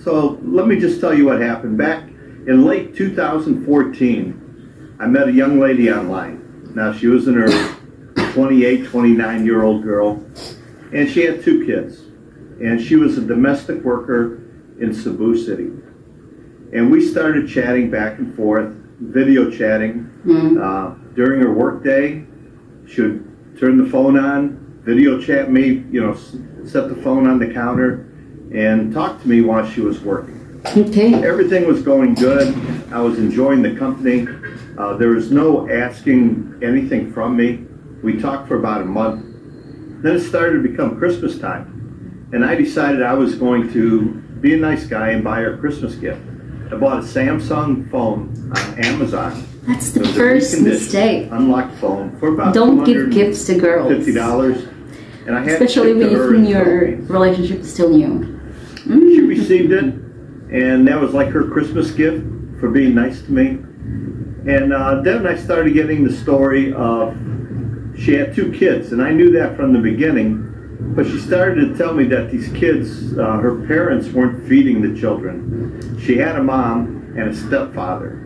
So let me just tell you what happened. Back in late 2014, I met a young lady online. Now she was in her 28, 29-year-old girl, and she had 2 kids. And she was a domestic worker in Cebu City. And we started chatting back and forth, video chatting. During her work day, she would turn the phone on, video chat me, you know, set the phone on the counter, and talk to me while she was working. Okay. Everything was going good. I was enjoying the company. There was no asking anything from me. We talked for about a month. Then it started to become Christmas time. And I decided I was going to be a nice guy and buy her a Christmas gift. I bought a Samsung phone on Amazon. That's the first mistake. Unlocked phone for about Don't give gifts to girls. $50. And I had especially when your relationship is still new. She received it, and that was like her Christmas gift for being nice to me. And then I started getting the story of she had 2 kids, and I knew that from the beginning. But she started to tell me that these kids, her parents weren't feeding the children. She had a mom and a stepfather,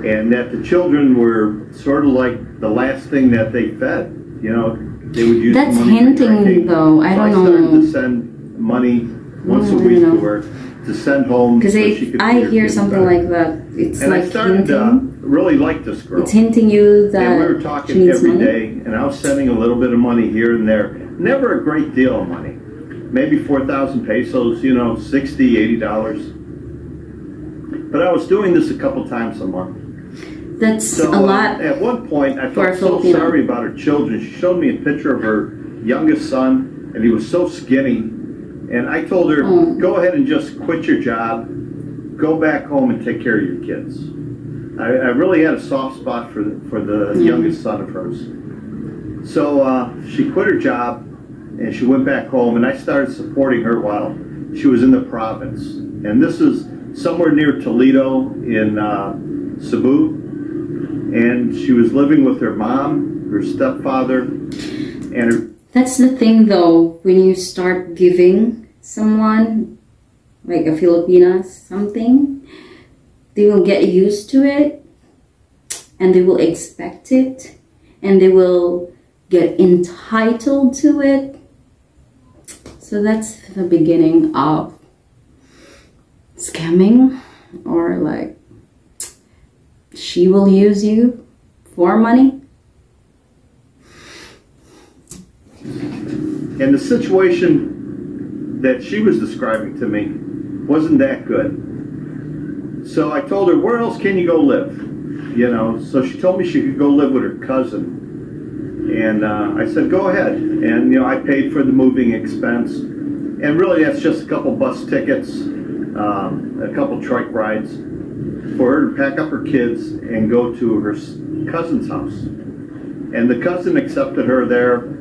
and that the children were sort of like the last thing that they fed. You know, they would use that's money hinting, though. I don't know. I started to send money once a week to her to send home. Because I hear something like that. It's and like I started hinting. Really like this girl. It's hinting you that and we were talking she needs every money? day, and I was sending a little bit of money here and there. Never a great deal of money. Maybe 4,000 pesos, you know, $60, $80. But I was doing this a couple times a month. That's a lot. At one point, I felt so sorry about her children. She showed me a picture of her youngest son, and he was so skinny. And I told her, go ahead and just quit your job, go back home and take care of your kids. I really had a soft spot for the youngest son of hers. So she quit her job, and she went back home, and I started supporting her while she was in the province. And this is somewhere near Toledo in Cebu. And she was living with her mom, her stepfather, and her... That's the thing, though, when you start giving someone, like a Filipina, something, they will get used to it, and they will expect it, and they will get entitled to it. So that's the beginning of scamming, or like she will use you for money. And the situation that she was describing to me wasn't that good. So I told her, where else can you go live? You know, so she told me she could go live with her cousin. And I said, go ahead. And, you know, I paid for the moving expense. And really, that's just a couple bus tickets, a couple trike rides for her to pack up her kids and go to her cousin's house. And the cousin accepted her there.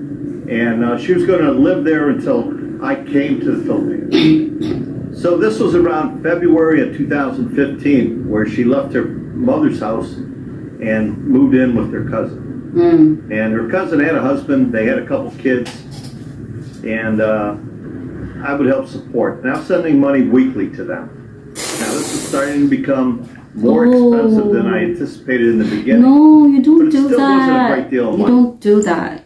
And she was going to live there until I came to the Philippines. So this was around February of 2015, where she left her mother's house and moved in with her cousin. And her cousin had a husband, they had a couple kids, and I would help support. And I was sending money weekly to them. Now this is starting to become more expensive than I anticipated in the beginning. No, you don't but it do still that. wasn't a great deal of money. You don't do that.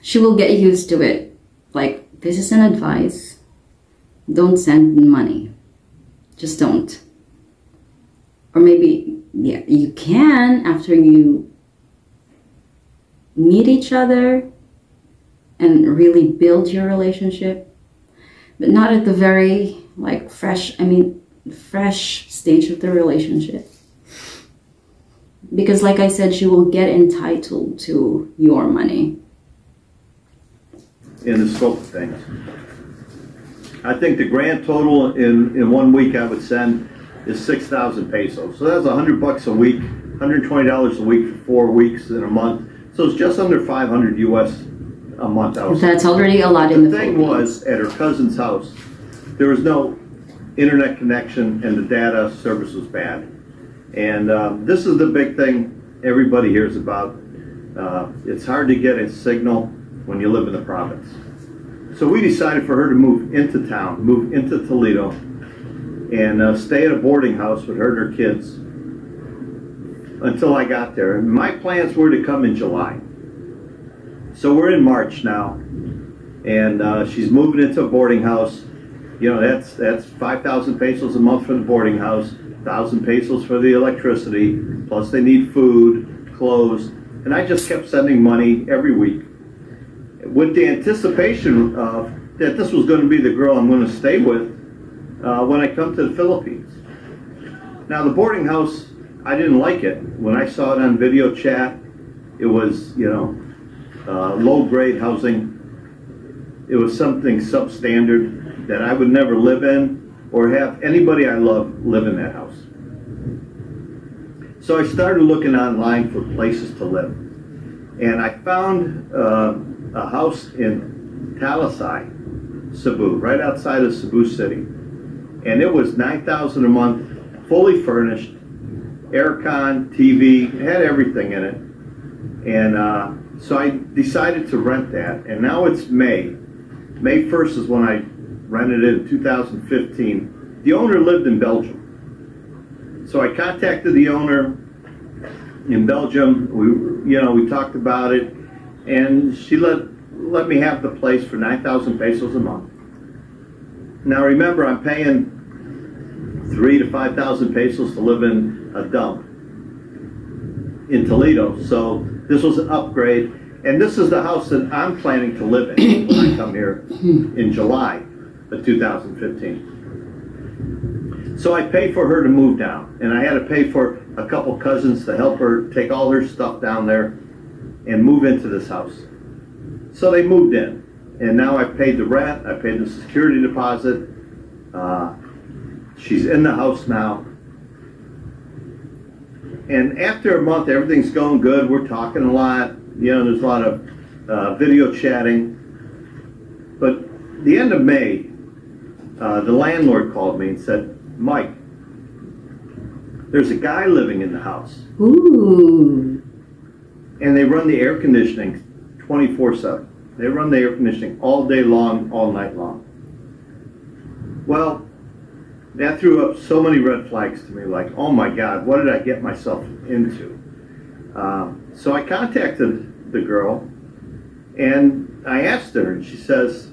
She will get used to it. Like, this is an advice. Don't send money. Just don't. Or maybe, yeah, you can after you meet each other and really build your relationship. But not at the very, like, fresh stage of the relationship. Because like I said, she will get entitled to your money. In the scope of things. I think the grand total in 1 week I would send is 6,000 pesos. So that's $100 a week, $120 a week for 4 weeks in a month. So it's just under 500 US a month. That's already a lot in the Philippines. The thing was, at her cousin's house, there was no internet connection and the data service was bad. And this is the big thing everybody hears about. It's hard to get a signal when you live in the province. So we decided for her to move into town, move into Toledo, and stay at a boarding house with her and her kids until I got there. And my plans were to come in July. So we're in March now, and she's moving into a boarding house. You know, that's 5,000 pesos a month for the boarding house, 1,000 pesos for the electricity, plus they need food, clothes, and I just kept sending money every week with the anticipation of that this was going to be the girl I'm going to stay with when I come to the Philippines. Now the boarding house, I didn't like it. When I saw it on video chat, it was, you know, low-grade housing. It was something substandard that I would never live in or have anybody I love live in that house. So I started looking online for places to live. And I found a house in Talisay, Cebu, right outside of Cebu City. And it was $9,000 a month, fully furnished, aircon, TV, it had everything in it. And so I decided to rent that. And now it's May. May 1st is when I rented it in 2015. The owner lived in Belgium. So I contacted the owner in Belgium. We talked about it, and she let me have the place for 9,000 pesos a month. Now remember, I'm paying 3,000 to 5,000 pesos to live in a dump in Toledo. So this was an upgrade, and this is the house that I'm planning to live in when I come here in July of 2015. So I paid for her to move down, and I had to pay for a couple cousins to help her take all her stuff down there and move into this house. So they moved in, and now I paid the rent, I paid the security deposit. She's in the house now. And after a month, everything's going good. We're talking a lot. You know, there's a lot of video chatting. But the end of May, the landlord called me and said, "Mike, there's a guy living in the house." Ooh. And they run the air conditioning 24/7. They run the air conditioning all day long, all night long. Well, that threw up so many red flags to me, like, oh my God, what did I get myself into? So I contacted the girl, and I asked her, and she says,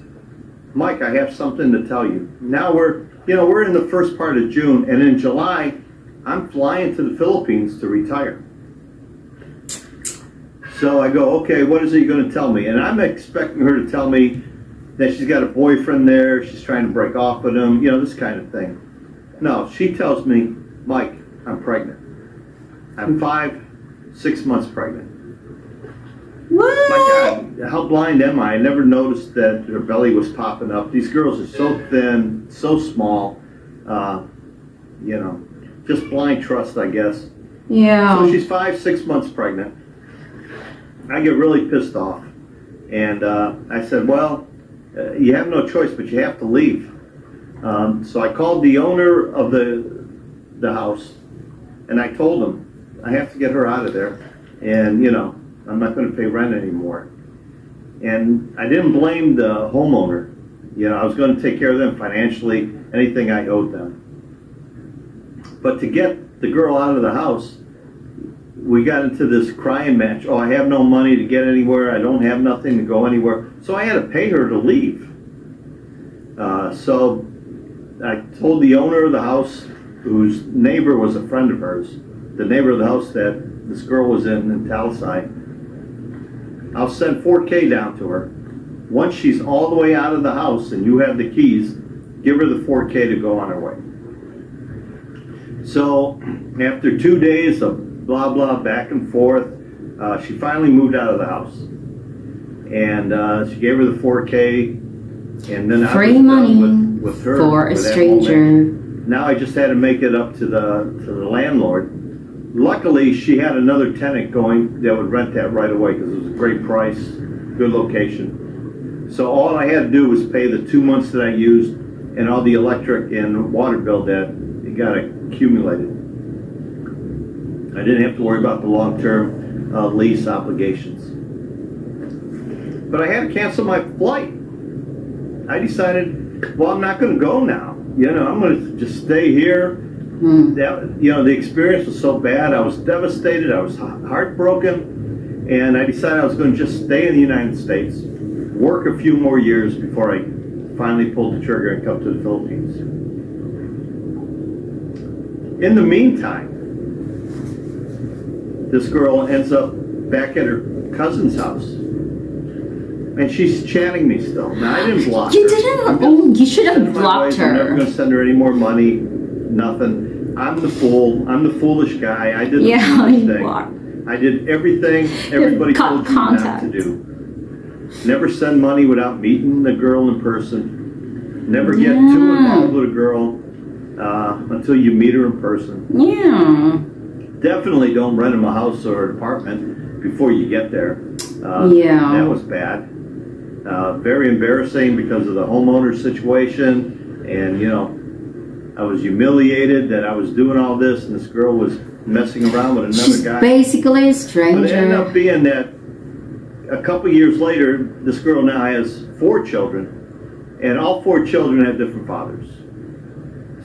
"Mike, I have something to tell you." Now we're in the first part of June, and in July, I'm flying to the Philippines to retire. So I go, okay, what is he going to tell me? And I'm expecting her to tell me that she's got a boyfriend there, she's trying to break off with him, you know, this kind of thing. No, she tells me, "Mike, I'm pregnant. I'm 6 months pregnant." What? My God, how blind am I? I never noticed that her belly was popping up. These girls are so thin, so small, you know, just blind trust, I guess. Yeah. So she's 6 months pregnant. I get really pissed off. And I said, well, you have no choice, but you have to leave. So I called the owner of the house, and I told him, I have to get her out of there. And, you know, I'm not going to pay rent anymore. And I didn't blame the homeowner. You know, I was going to take care of them financially, anything I owed them. But to get the girl out of the house, we got into this crying match. Oh, I have no money to get anywhere. I don't have nothing to go anywhere. So I had to pay her to leave. So I told the owner of the house, whose neighbor was a friend of hers, the neighbor of the house that this girl was in Talisay, I'll send 4K down to her. Once she's all the way out of the house and you have the keys, give her the 4K to go on her way. So after 2 days of blah, blah, back and forth, she finally moved out of the house. And she gave her the 4K, and then free money with her for a stranger. Now I just had to make it up to the landlord. Luckily, she had another tenant going that would rent that right away because it was a great price, good location. So all I had to do was pay the 2 months that I used and all the electric and water bill that it got accumulated. I didn't have to worry about the long-term lease obligations. But I had to cancel my flight. I decided, well, I'm not going to go now. You know, I'm going to just stay here. That, you know, the experience was so bad. I was devastated. I was heartbroken. And I decided I was going to just stay in the United States, work a few more years before I finally pulled the trigger and come to the Philippines. In the meantime, this girl ends up back at her cousin's house. And she's chatting me still. Now, I didn't block her. You didn't? Oh, you should have blocked her. I'm never going to send her any more money. Nothing. I'm the fool. I'm the foolish guy. I did the foolish thing. I did everything everybody told you not to do. Never send money without meeting the girl in person. Never get too involved with a girl until you meet her in person. Yeah. Definitely don't rent him a house or an apartment before you get there. That was bad. Very embarrassing because of the homeowner situation, and you know, I was humiliated that I was doing all this, and this girl was messing around with another guy. Basically a stranger. But it ended up being that a couple years later, this girl now has 4 children, and all 4 children have different fathers.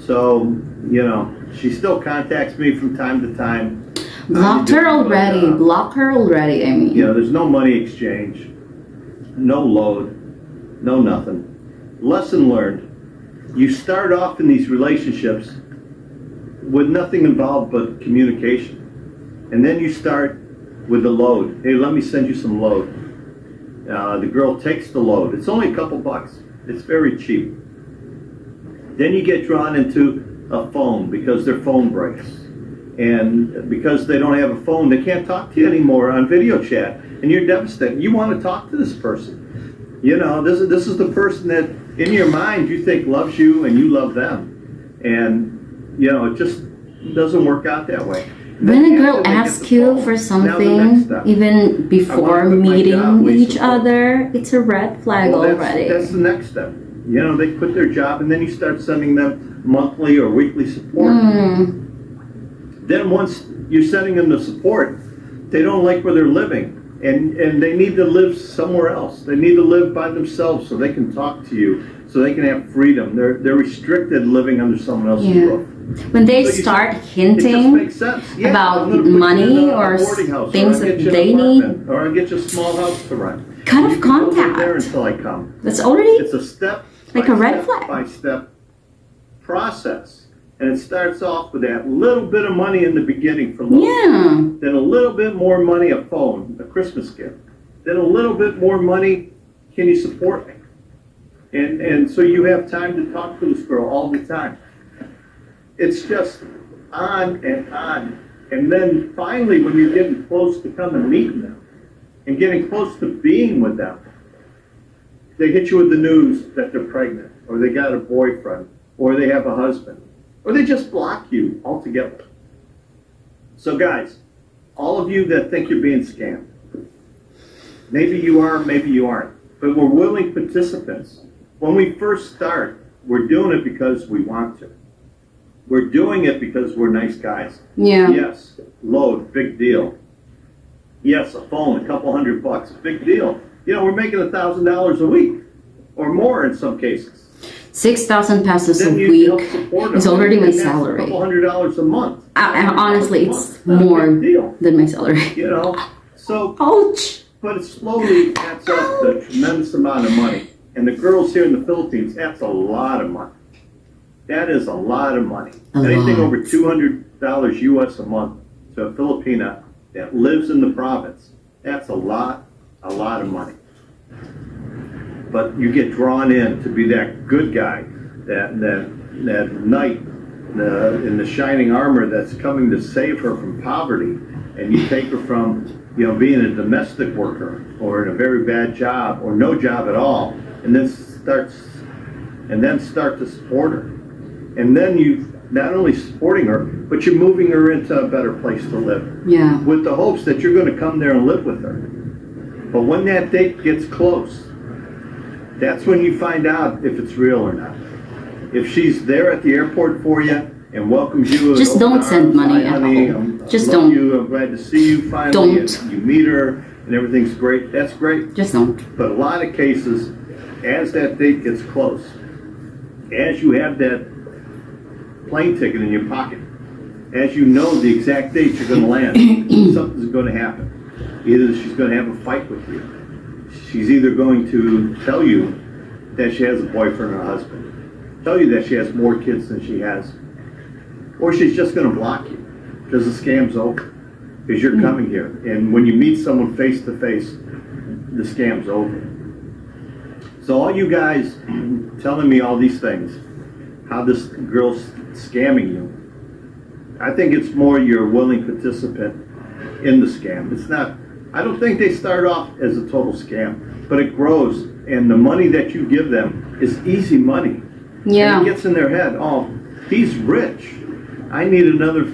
So, you know, she still contacts me from time to time. Blocked her already. Block her already, I mean. You know, there's no money exchange, no load, no nothing. Lesson learned. You start off in these relationships with nothing involved but communication. And then you start with the load. Hey, let me send you some load. The girl takes the load. It's only a couple bucks. It's very cheap. Then you get drawn into a phone because their phone breaks. And because they don't have a phone, they can't talk to you anymore on video chat. And you're devastated. You want to talk to this person. You know, this is the person that in your mind you think loves you and you love them. And, you know, it just doesn't work out that way. When a girl asks you for something, even before meeting each other, it's a red flag already. That's the next step. You know, they quit their job and then you start sending them monthly or weekly support. Then once you're sending them the support, they don't like where they're living. And they need to live somewhere else. They need to live by themselves so they can talk to you, so they can have freedom. They're restricted living under someone else's roof. When they start hinting about money or things that they need, or I'll get you a small house to rent. Cut off contact. There until I come. That's already it's a step like a red flag by step process. And it starts off with that little bit of money in the beginning for loan. Then a little bit more money, a phone, a Christmas gift. Then a little bit more money, can you support me? And so you have time to talk to this girl all the time. It's just on and on. And then finally, when you're getting close to come and meeting them and getting close to being with them, they hit you with the news that they're pregnant, or they got a boyfriend, or they have a husband. Or they just block you altogether. So guys, all of you that think you're being scammed, maybe you are, maybe you aren't, but we're willing participants. When we first start, we're doing it because we want to. We're doing it because we're nice guys. Yes, load, big deal. Yes, a phone, a couple $100, big deal. You know, we're making $1,000 a week, or more in some cases. 6,000 pesos a week is already my salary. A couple $100 a month. Honestly, it's more than my salary. You know, so ouch. But it slowly adds up a tremendous amount of money. And the girls here in the Philippines, that's a lot of money. That is a lot of money. Anything over $200 US a month to a Filipina that lives in the province, that's a lot of money. But you get drawn in to be that good guy, that knight in the shining armor that's coming to save her from poverty, and you take her from, you know, being a domestic worker or in a very bad job or no job at all, and then start to support her. And then you not only supporting her, but you're moving her into a better place to live. With the hopes that you're going to come there and live with her. But when that date gets close, that's when you find out if it's real or not. If she's there at the airport for you and welcomes you, just don't send money at all. Just don't. I'm glad to see you finally. Don't. You meet her and everything's great. That's great. Just don't. But a lot of cases, as that date gets close, as you have that plane ticket in your pocket, as you know the exact date you're going to land, something's going to happen. Either she's going to have a fight with you. She's either going to tell you that she has a boyfriend or a husband, tell you that she has more kids than she has, or she's just going to block you because the scam's over, because you're coming here. And when you meet someone face to face, the scam's over. So all you guys telling me all these things, how this girl's scamming you, I think it's more you're a willing participant in the scam. It's not, I don't think they start off as a total scam, but it grows, and the money that you give them is easy money. Yeah. And it gets in their head, oh, he's rich. I need another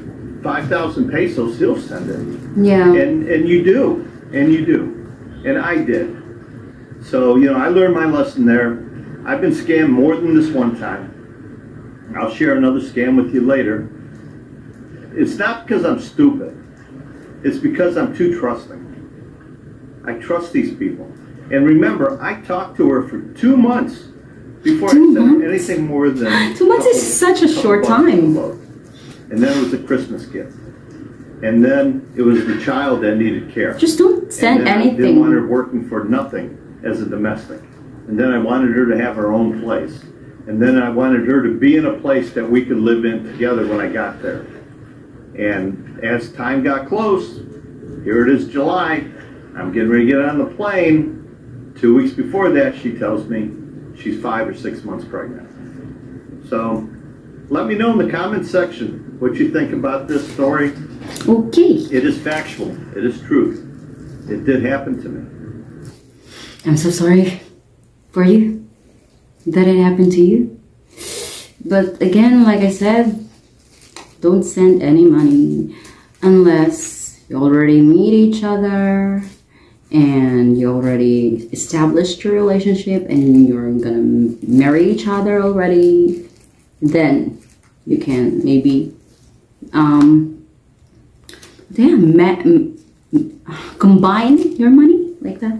5,000 pesos, he'll send it. Yeah. And you do, and you do. And I did. So, you know, I learned my lesson there. I've been scammed more than this one time. I'll share another scam with you later. It's not because I'm stupid. It's because I'm too trusting. I trust these people. And remember, I talked to her for 2 months before I said anything more than 2 months is such a short time. And then it was a Christmas gift. And then it was the child that needed care. Just don't send anything. I didn't want her working for nothing as a domestic. And then I wanted her to have her own place. And then I wanted her to be in a place that we could live in together when I got there. And as time got close, here it is July, I'm getting ready to get on the plane. 2 weeks before that, she tells me she's 5 or 6 months pregnant. So let me know in the comments section what you think about this story. Okay. It is factual. It is truth. It did happen to me. I'm so sorry for you that it happened to you. But again, like I said, don't send any money unless you already meet each other and you already established your relationship and you're gonna marry each other already. Then you can maybe combine your money like that.